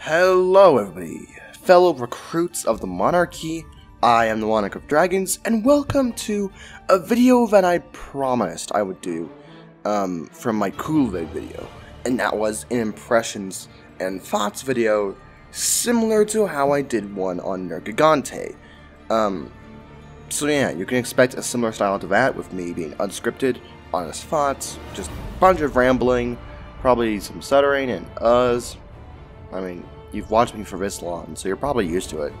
Hello everybody, fellow recruits of the Monarchy. I am the Monarch of Dragons, and welcome to a video that I promised I would do from my Kulve video. And that was an impressions and thoughts video similar to how I did one on Nergigante. So yeah, you can expect a similar style to that, with me being unscripted, honest thoughts, just a bunch of rambling, probably some stuttering and uhs. I mean, you've watched me for this long, so you're probably used to it.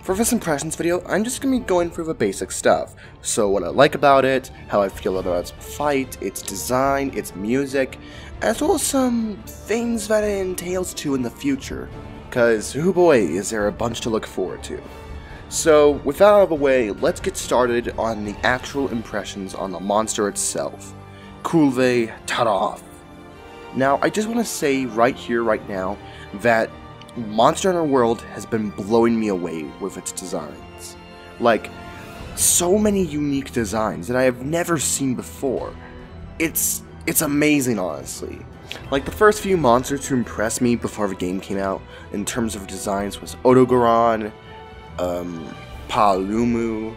For this impressions video, I'm just going to be going through the basic stuff. So what I like about it, how I feel about its fight, its design, its music, as well as some things that it entails to in the future. Cause, oh boy, is there a bunch to look forward to. So, with that out of the way, let's get started on the actual impressions on the monster itself. Kulve Taroth. Now, I just want to say right here, right now, that Monster Hunter World has been blowing me away with its designs. Like, so many unique designs that I have never seen before. It's amazing, honestly. Like, the first few monsters to impress me before the game came out, in terms of designs, was Odogaron, Palumu,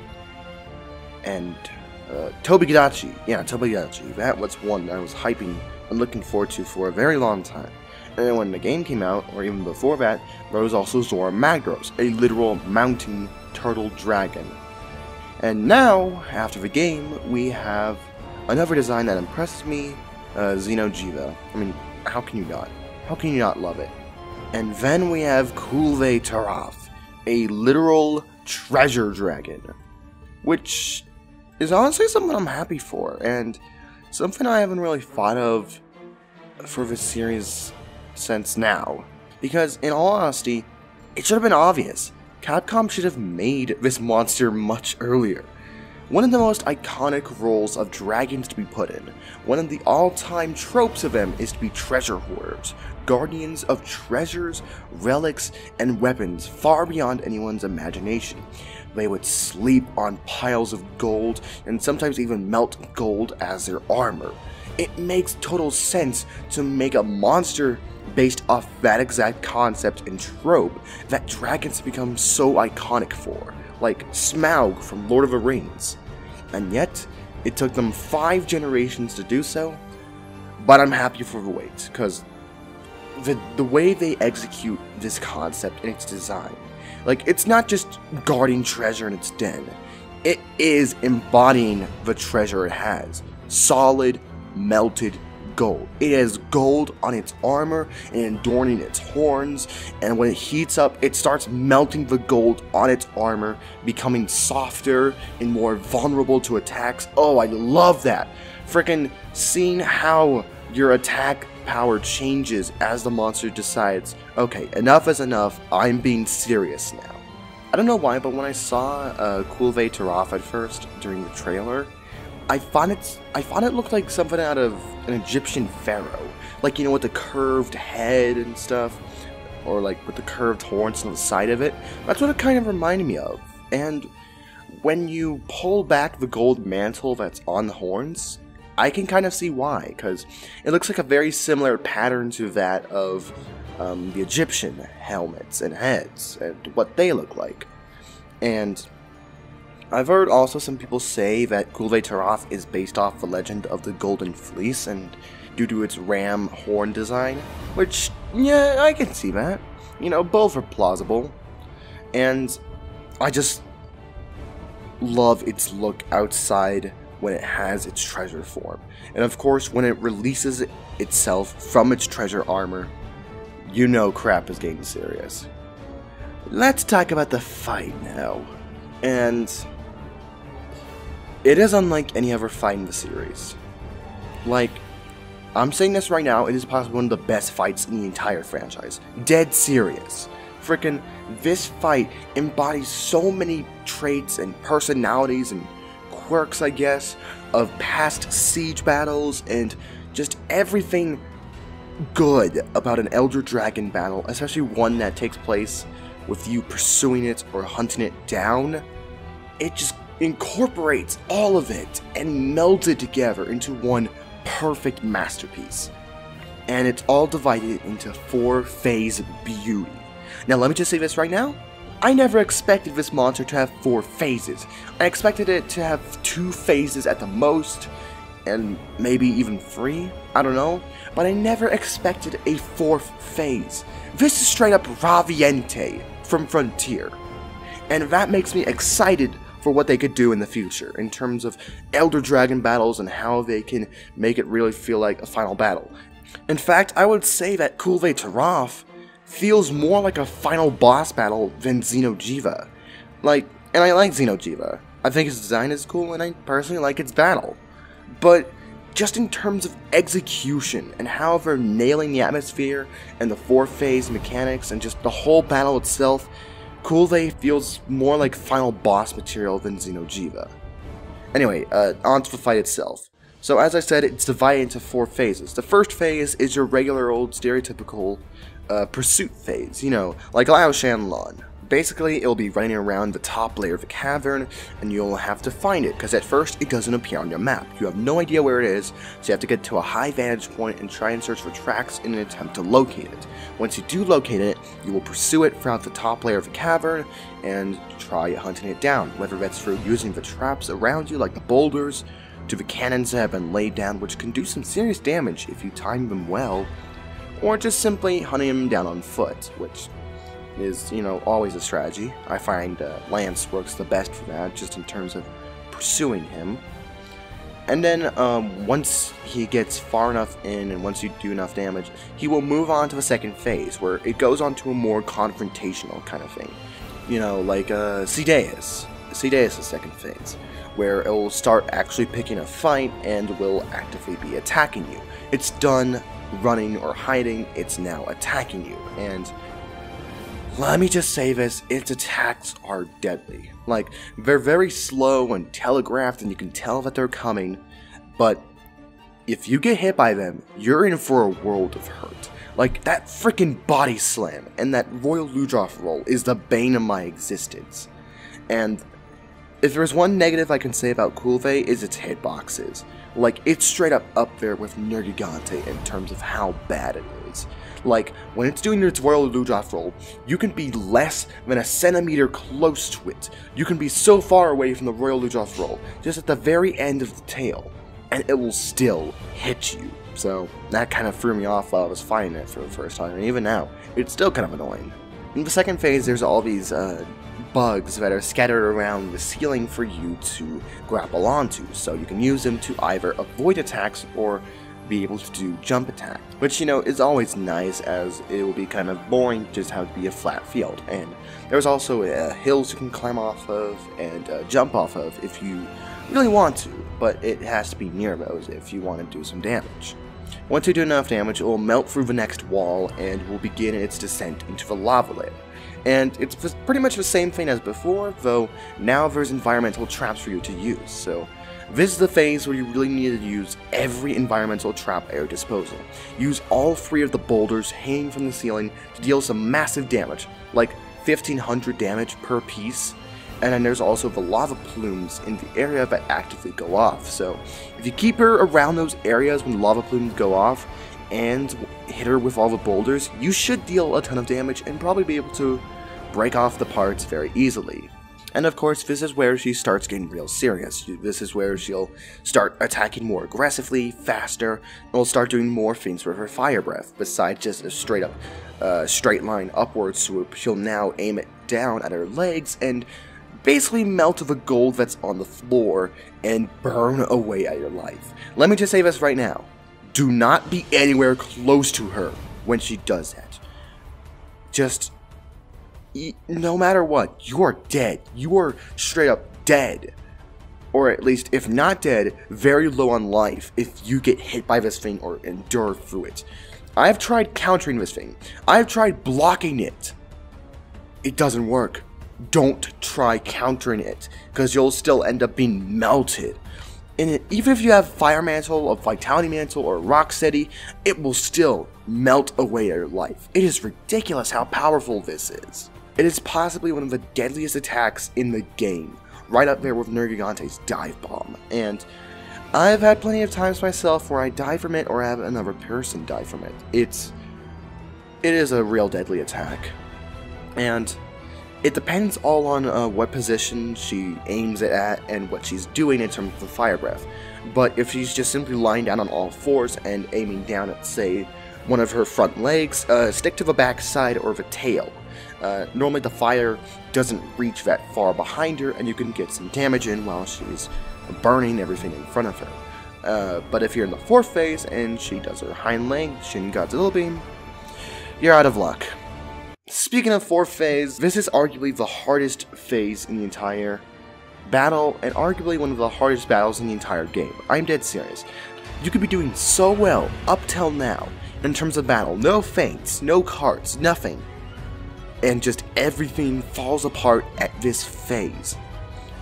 and Tobigachi. Yeah, Tobigachi. That was one that I was hyping and looking forward to for a very long time. And then when the game came out, or even before that, there was also Zora Magdaros, a literal mountain turtle dragon. And now, after the game, we have another design that impresses me, Xeno'jiiva. I mean, how can you not? How can you not love it? And then we have Kulve Taroth, a literal treasure dragon, which is honestly something I'm happy for, and something I haven't really thought of for this series since now. Because, in all honesty, it should have been obvious. Capcom should have made this monster much earlier. One of the most iconic roles of dragons to be put in, one of the all-time tropes of them, is to be treasure hoarders, guardians of treasures, relics, and weapons far beyond anyone's imagination. They would sleep on piles of gold, and sometimes even melt gold as their armor. It makes total sense to make a monster based off that exact concept and trope that dragons become so iconic for, like Smaug from Lord of the Rings. And yet, it took them 5 generations to do so, but I'm happy for the wait, because the way they execute this concept and its design, like, it's not just guarding treasure in its den, it is embodying the treasure it has. Solid, melted gold. It has gold on its armor and adorning its horns, and when it heats up, it starts melting the gold on its armor, becoming softer and more vulnerable to attacks. Oh, I love that. Freaking seeing how your attack power changes as the monster decides, okay, enough is enough, I'm being serious now. I don't know why, but when I saw Kulve Taroth at first during the trailer, I thought it looked like something out of an Egyptian pharaoh, like, you know, with the curved head and stuff, or like with the curved horns on the side of it. That's what it kind of reminded me of. And when you pull back the gold mantle that's on the horns, I can kind of see why, because it looks like a very similar pattern to that of the Egyptian helmets and heads, and what they look like. And I've heard also some people say that Kulve Taroth is based off the legend of the Golden Fleece, and due to its ram horn design, which, yeah, I can see that. You know, both are plausible. And I just love its look outside when it has its treasure form. And of course, when it releases itself from its treasure armor, you know crap is getting serious. Let's talk about the fight now. And it is unlike any other fight in the series. Like, I'm saying this right now, it is possibly one of the best fights in the entire franchise. Dead serious. Frickin', this fight embodies so many traits and personalities and quirks, I guess, of past siege battles, and just everything good about an Elder Dragon battle, especially one that takes place with you pursuing it or hunting it down. It just incorporates all of it and melds it together into one perfect masterpiece. and it's all divided into 4-phase beauty. Now let me just say this right now, I never expected this monster to have 4 phases. I expected it to have 2 phases at the most, and maybe even 3, I don't know, but I never expected a 4th phase. This is straight up Raviente from Frontier, and that makes me excited for what they could do in the future in terms of Elder Dragon battles and how they can make it really feel like a final battle. In fact, I would say that Kulve Taroth feels more like a final boss battle than Xeno'jiiva. And I like Xeno'jiiva. I think its design is cool, and I personally like its battle. But just in terms of execution and how they're nailing the atmosphere and the 4-phase mechanics and just the whole battle itself, Kulve feels more like final boss material than Xeno'jiiva. Anyway, on to the fight itself. So as I said, it's divided into 4 phases. The first phase is your regular old stereotypical pursuit phase, you know, like Lao Shanlon. Basically, it'll be running around the top layer of the cavern, and you'll have to find it, because at first it doesn't appear on your map. You have no idea where it is, so you have to get to a high vantage point and try and search for tracks in an attempt to locate it. Once you do locate it, you will pursue it throughout the top layer of the cavern, and try hunting it down, whether that's through using the traps around you, like the boulders, to the cannons that have been laid down, which can do some serious damage if you time them well, or just simply hunting him down on foot, which is, you know, always a strategy. I find Lance works the best for that, just in terms of pursuing him. And then once he gets far enough in, and once you do enough damage, he will move on to the second phase, where it goes on to a more confrontational kind of thing. You know, like Cedeus. Cedeus' second phase, where it will start actually picking a fight and will actively be attacking you. It's done running or hiding, it's now attacking you, and let me just say this, its attacks are deadly. Like, they're very slow and telegraphed, and you can tell that they're coming, but if you get hit by them, you're in for a world of hurt. Like, that freaking body slam and that Royal Ludroth roll is the bane of my existence. And if there's one negative I can say about Kulve, is its hitboxes. Like, it's straight up there with Nergigante in terms of how bad it is. Like, when it's doing its Royal Ludroth roll, you can be less than a centimeter close to it. You can be so far away from the Royal Ludroth roll, just at the very end of the tail, and it will still hit you. So, that kind of threw me off while I was fighting it for the first time, and even now, it's still kind of annoying. In the second phase, there's all these, bugs that are scattered around the ceiling for you to grapple onto, so you can use them to either avoid attacks or be able to do jump attack, which, you know, is always nice, as it will be kind of boring to just have to be a flat field. And there's also hills you can climb off of and jump off of if you really want to, but it has to be near those if you want to do some damage. Once you do enough damage, it will melt through the next wall and will begin its descent into the lava layer. And it's pretty much the same thing as before, though now there's environmental traps for you to use, so this is the phase where you really need to use every environmental trap at your disposal. Use all 3 of the boulders hanging from the ceiling to deal some massive damage, like 1500 damage per piece, and then there's also the lava plumes in the area that actively go off, so if you keep her around those areas when lava plumes go off, and hit her with all the boulders, you should deal a ton of damage and probably be able to break off the parts very easily. And of course, this is where she starts getting real serious. This is where she'll start attacking more aggressively, faster, and will start doing more things with her fire breath, besides just a straight up straight line upward swoop. She'll now aim it down at her legs and basically melt the gold that's on the floor and burn away at your life. Let me just say this right now. Do not be anywhere close to her when she does that. Just, no matter what, you are dead. You are straight up dead. Or at least, if not dead, very low on life if you get hit by this thing or endure through it. I've tried countering this thing. I've tried blocking it. It doesn't work. Don't try countering it, because you'll still end up being melted. And even if you have Fire Mantle, a Vitality Mantle, or Rock Steady, it will still melt away your life. It is ridiculous how powerful this is. It is possibly one of the deadliest attacks in the game, right up there with Nergigante's Dive Bomb. And I've had plenty of times myself where I die from it or have another person die from it. It is a real deadly attack. And it depends all on what position she aims it at and what she's doing in terms of the fire breath. But if she's just simply lying down on all fours and aiming down at, say, one of her front legs, stick to the back side or the tail. Normally the fire doesn't reach that far behind her and you can get some damage in while she's burning everything in front of her. But if you're in the fourth phase and she does her hind leg, Shin Godzilla Beam, you're out of luck. Speaking of fourth phase, this is arguably the hardest phase in the entire battle, and arguably one of the hardest battles in the entire game. I'm dead serious. You could be doing so well up till now in terms of battle, no feints, no cards, nothing, and just everything falls apart at this phase.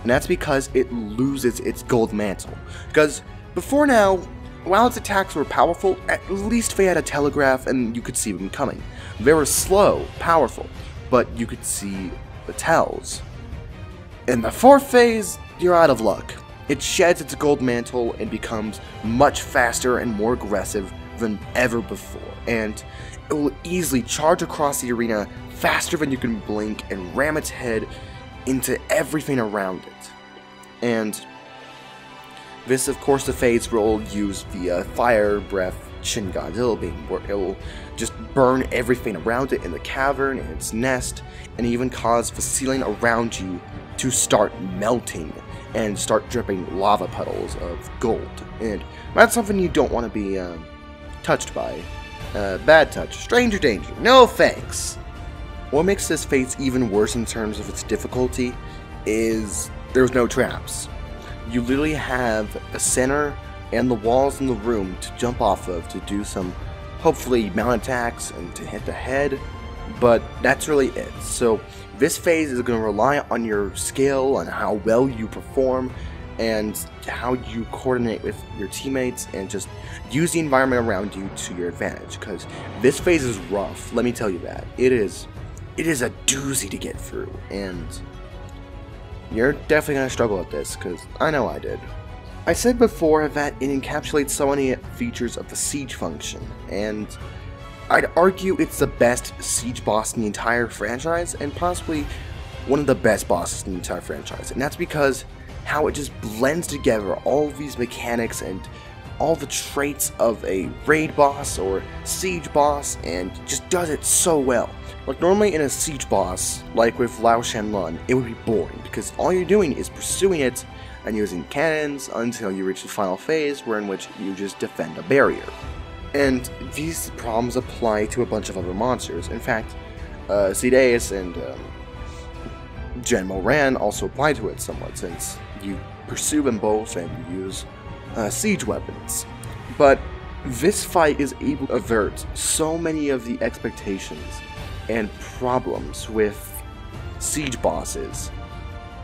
And that's because it loses its gold mantle. Because before now, while its attacks were powerful, at least they had a telegraph and you could see them coming. They were slow, powerful, but you could see the tells. In the fourth phase, you're out of luck. It sheds its gold mantle and becomes much faster and more aggressive than ever before, and it will easily charge across the arena faster than you can blink and ram its head into everything around it. And this, of course, the phase will use the fire breath Shin Godzilla Beam, where it will just burn everything around it in the cavern, in its nest, and even cause the ceiling around you to start melting and start dripping lava puddles of gold. And that's something you don't want to be touched by. Bad touch. Stranger danger. No thanks. What makes this phase even worse in terms of its difficulty is there's no traps. You literally have the center and the walls in the room to jump off of to do some, hopefully, mount attacks and to hit the head, but that's really it. So this phase is going to rely on your skill, on how well you perform, and how you coordinate with your teammates, and just use the environment around you to your advantage, because this phase is rough, let me tell you that. It is a doozy to get through, and you're definitely going to struggle with this, because I know I did. I said before that it encapsulates so many features of the siege function, and I'd argue it's the best siege boss in the entire franchise, and possibly one of the best bosses in the entire franchise, and that's because how it just blends together all of these mechanics and all the traits of a raid boss or siege boss, and just does it so well. Like, normally in a siege boss, like with Lao Shanlun, it would be boring, because all you're doing is pursuing it and using cannons until you reach the final phase, where in which you just defend a barrier. And these problems apply to a bunch of other monsters. In fact, Sideus and Gen Moran also apply to it somewhat, since you pursue them both and you use siege weapons. But this fight is able to avert so many of the expectations and problems with siege bosses.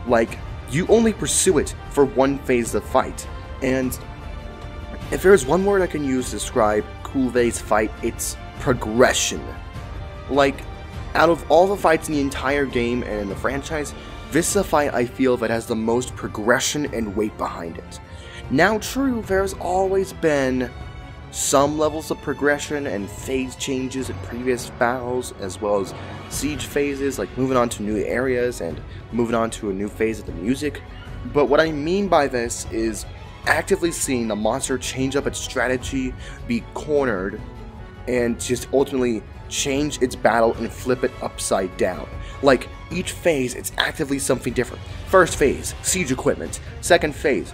Like, you only pursue it for one phase of the fight, and if there's one word I can use to describe Kulve's fight, it's progression. Like, out of all the fights in the entire game and in the franchise, this is a fight I feel that has the most progression and weight behind it. Now, true, there's always been some levels of progression and phase changes in previous battles, as well as siege phases, like moving on to new areas and moving on to a new phase of the music. But what I mean by this is actively seeing the monster change up its strategy, be cornered, and just ultimately change its battle and flip it upside down. Like, each phase, it's actively something different. First phase, siege equipment. Second phase,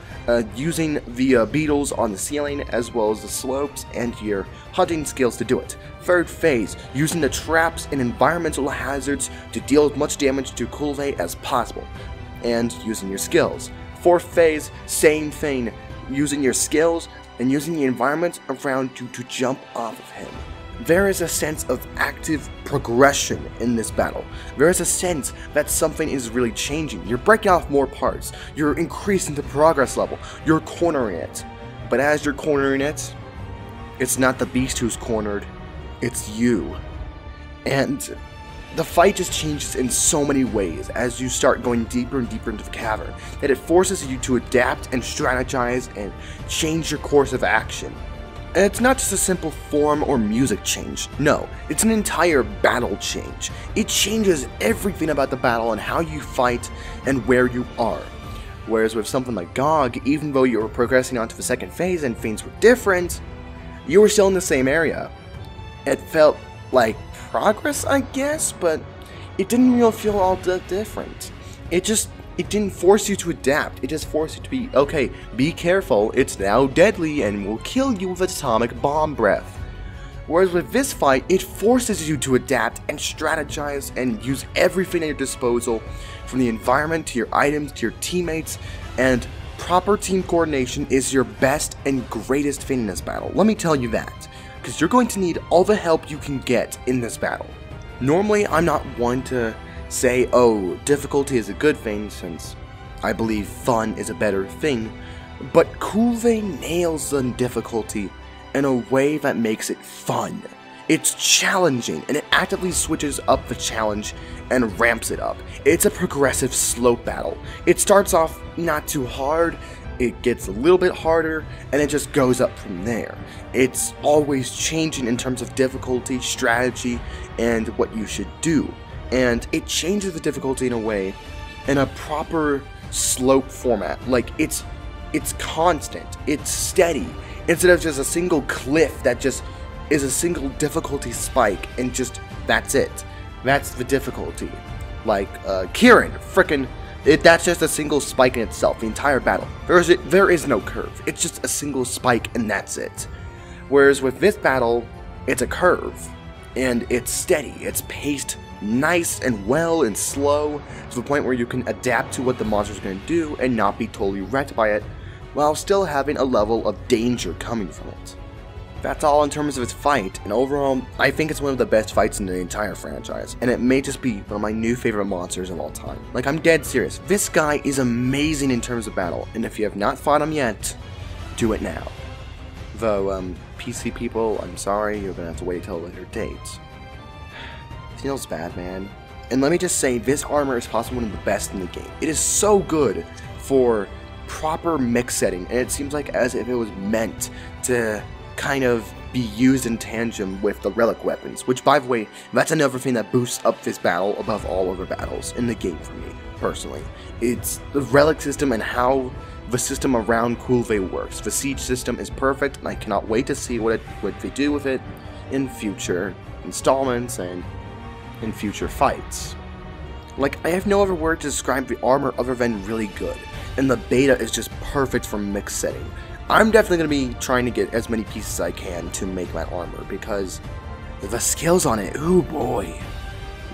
using the beetles on the ceiling as well as the slopes and your hunting skills to do it. Third phase, using the traps and environmental hazards to deal as much damage to Kulve as possible, and using your skills. Fourth phase, same thing, using your skills and using the environment around you to jump off of him. There is a sense of active progression in this battle. There is a sense that something is really changing. You're breaking off more parts. You're increasing the progress level. You're cornering it. But as you're cornering it, it's not the beast who's cornered. It's you. And the fight just changes in so many ways as you start going deeper and deeper into the cavern, that it forces you to adapt and strategize and change your course of action. And it's not just a simple form or music change, no, it's an entire battle change. It changes everything about the battle and how you fight and where you are. Whereas with something like GOG, even though you were progressing onto the second phase and things were different, you were still in the same area. It felt like progress, I guess, but it didn't really feel all that different. It didn't force you to adapt, it just forced you to be, okay, be careful, it's now deadly and will kill you with atomic bomb breath. Whereas with this fight, it forces you to adapt and strategize and use everything at your disposal, from the environment to your items to your teammates, and proper team coordination is your best and greatest thing in this battle. Let me tell you that, because you're going to need all the help you can get in this battle. Normally, I'm not one to say, oh, difficulty is a good thing, since I believe fun is a better thing, but Kulve nails the difficulty in a way that makes it fun. It's challenging, and it actively switches up the challenge and ramps it up. It's a progressive slope battle. It starts off not too hard, it gets a little bit harder, and it just goes up from there. It's always changing in terms of difficulty, strategy, and what you should do. And it changes the difficulty in a way, in a proper slope format. Like, it's constant, it's steady, instead of just a single cliff that just is a single difficulty spike, and just, that's it. That's the difficulty. Like, Kieran, that's just a single spike in itself, the entire battle. There is no curve, it's just a single spike and that's it. Whereas with this battle, it's a curve, and it's steady, it's paced nice and well and slow, to the point where you can adapt to what the monster's going to do and not be totally wrecked by it, while still having a level of danger coming from it. That's all in terms of its fight, and overall, I think it's one of the best fights in the entire franchise, and it may just be one of my new favorite monsters of all time. Like, I'm dead serious, this guy is amazing in terms of battle, and if you have not fought him yet, do it now. Though, PC people, I'm sorry, you're gonna have to wait till a later date. Feels bad, man. And let me just say, this armor is possibly one of the best in the game. It is so good for proper mix setting, and it seems like as if it was meant to kind of be used in tandem with the relic weapons, which, by the way, that's another thing that boosts up this battle above all other battles in the game for me, personally. It's the relic system and how the system around Kulve works. The siege system is perfect, and I cannot wait to see what they do with it in future installments and in future fights. Like, I have no other word to describe the armor other than really good, and the beta is just perfect for mix setting. I'm definitely going to be trying to get as many pieces as I can to make my armor, because the skills on it, ooh boy,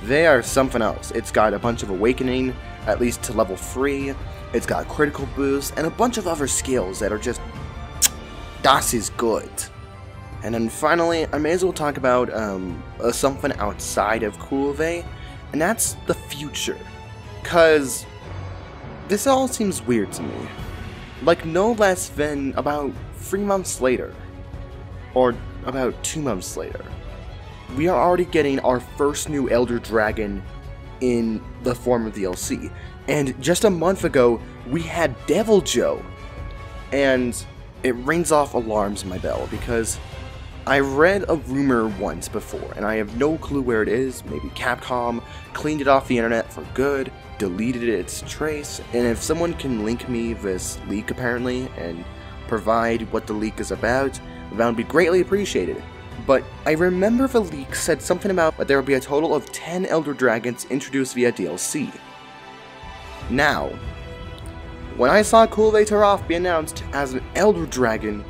they are something else. It's got a bunch of awakening, at least to level 3, it's got a critical boost, and a bunch of other skills that are just, das is good. And then finally, I may as well talk about something outside of Kulve, and that's the future. Cause this all seems weird to me. Like, no less than about 3 months later, or about 2 months later, we are already getting our first new Elder Dragon in the form of DLC. And just a month ago, we had Devil Joe. And it rings off alarms in my bell, because I read a rumor once before, and I have no clue where it is. Maybe Capcom cleaned it off the internet for good, deleted its trace, and if someone can link me this leak apparently, and provide what the leak is about, that would be greatly appreciated. But I remember the leak said something about that there would be a total of 10 Elder Dragons introduced via DLC. Now, when I saw Kulve Taroth be announced as an Elder Dragon,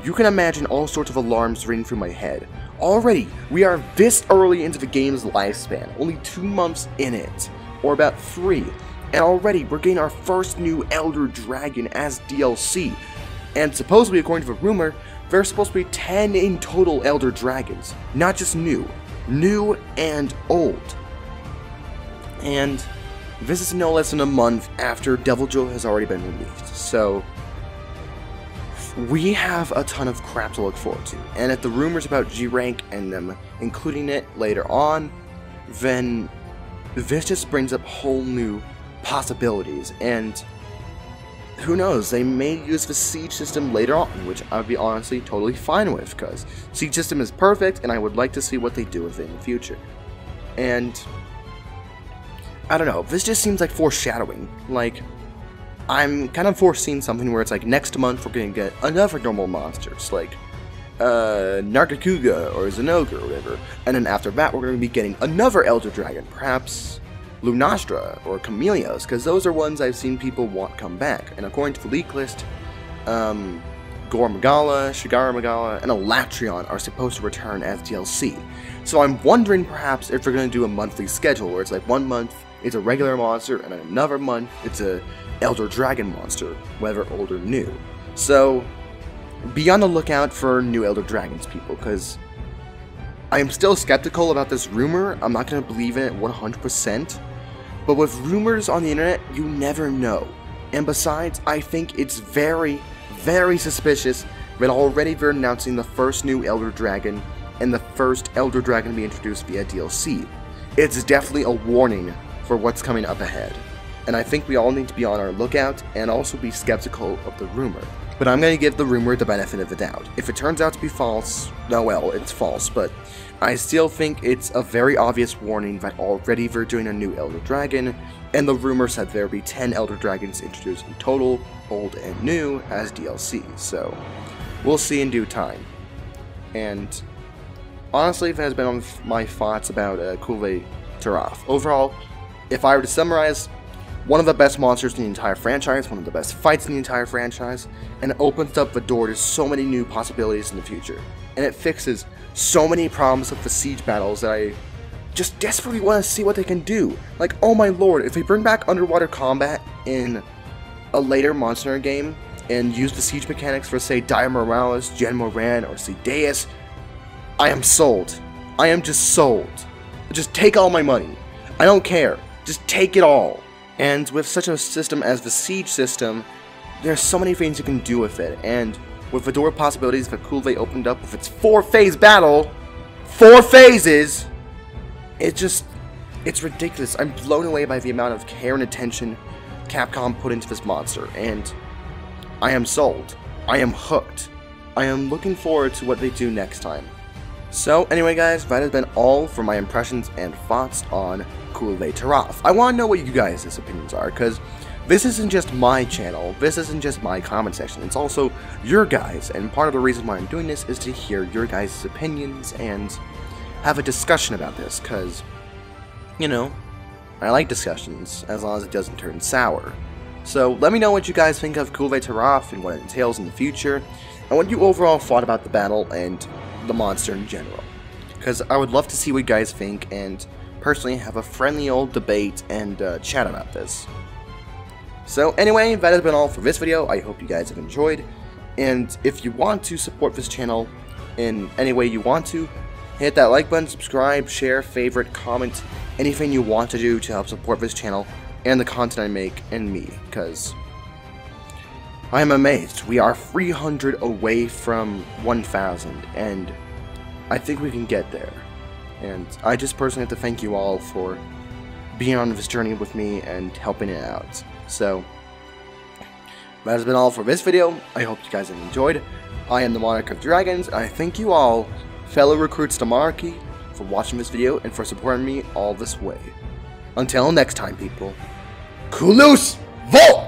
you can imagine all sorts of alarms ringing through my head. Already, we are this early into the game's lifespan, only 2 months in it, or about 3, and already we're getting our first new Elder Dragon as DLC. And supposedly, according to the rumor, there's supposed to be 10 in total Elder Dragons, not just new and old. And this is no less than a month after Devil Joe has already been released, so we have a ton of crap to look forward to. And if the rumors about G-Rank and them including it later on, then this just brings up whole new possibilities, and who knows, they may use the siege system later on, which I would be honestly totally fine with, because siege system is perfect, and I would like to see what they do with it in the future. And I don't know, this just seems like foreshadowing. Like, I'm kind of foreseeing something where it's like next month we're gonna get another normal monsters, like Nargacuga or Zenoga or whatever, and then after that we're gonna be getting another Elder Dragon, perhaps Lunastra or Chameleos, because those are ones I've seen people want come back. And according to the leak list, Gore Magala, Shigara Magala, and Elatrion are supposed to return as DLC. So I'm wondering perhaps if they're going to do a monthly schedule, where it's like 1 month it's a regular monster, and then another month it's a Elder Dragon monster, whether old or new. So be on the lookout for new Elder Dragons, people, because I am still skeptical about this rumor. I'm not going to believe in it 100%. But with rumors on the internet, you never know. And besides, I think it's very, very suspicious that already they're announcing the first new Elder Dragon and the first Elder Dragon to be introduced via DLC. It's definitely a warning for what's coming up ahead. And I think we all need to be on our lookout and also be skeptical of the rumor. But I'm going to give the rumor the benefit of the doubt. If it turns out to be false, oh well, it's false, but I still think it's a very obvious warning that already they're doing a new Elder Dragon, and the rumor said there will be 10 Elder Dragons introduced in total, old and new, as DLC, so we'll see in due time. And honestly, that has been on my thoughts about Kulve Taroth. Overall, if I were to summarize, one of the best monsters in the entire franchise, one of the best fights in the entire franchise, and it opens up the door to so many new possibilities in the future. And it fixes so many problems with the siege battles that I just desperately want to see what they can do. Like, oh my lord, if they bring back underwater combat in a later Monster game, and use the siege mechanics for, say, Dia Morales, Jen Moran, or Deus, I am sold. I am just sold. Just take all my money. I don't care. Just take it all. And with such a system as the siege system, there's so many things you can do with it, and with the door of possibilities that Kulve opened up with its 4-phase battle, 4 phases, it's ridiculous. I'm blown away by the amount of care and attention Capcom put into this monster, and I am sold. I am hooked. I am looking forward to what they do next time. So anyway guys, that has been all for my impressions and thoughts on Kulve Taroth. I want to know what you guys' opinions are, because this isn't just my channel, this isn't just my comment section, it's also your guys, and part of the reason why I'm doing this is to hear your guys' opinions and have a discussion about this, because, you know, I like discussions, as long as it doesn't turn sour. So let me know what you guys think of Kulve Taroth and what it entails in the future, and what you overall thought about the battle and the monster in general, because I would love to see what you guys think, and personally have a friendly old debate and chat about this. So anyway, that has been all for this video. I hope you guys have enjoyed, and if you want to support this channel in any way you want to, hit that like button, subscribe, share, favorite, comment, anything you want to do to help support this channel and the content I make and me, because I am amazed. We are 300 away from 1,000, and I think we can get there. And I just personally have to thank you all for being on this journey with me and helping it out. So, that has been all for this video. I hope you guys have enjoyed. I am the Monarch of Dragons, and I thank you all, fellow recruits to Monarchy, for watching this video and for supporting me all this way. Until next time, people. Kulus Volt!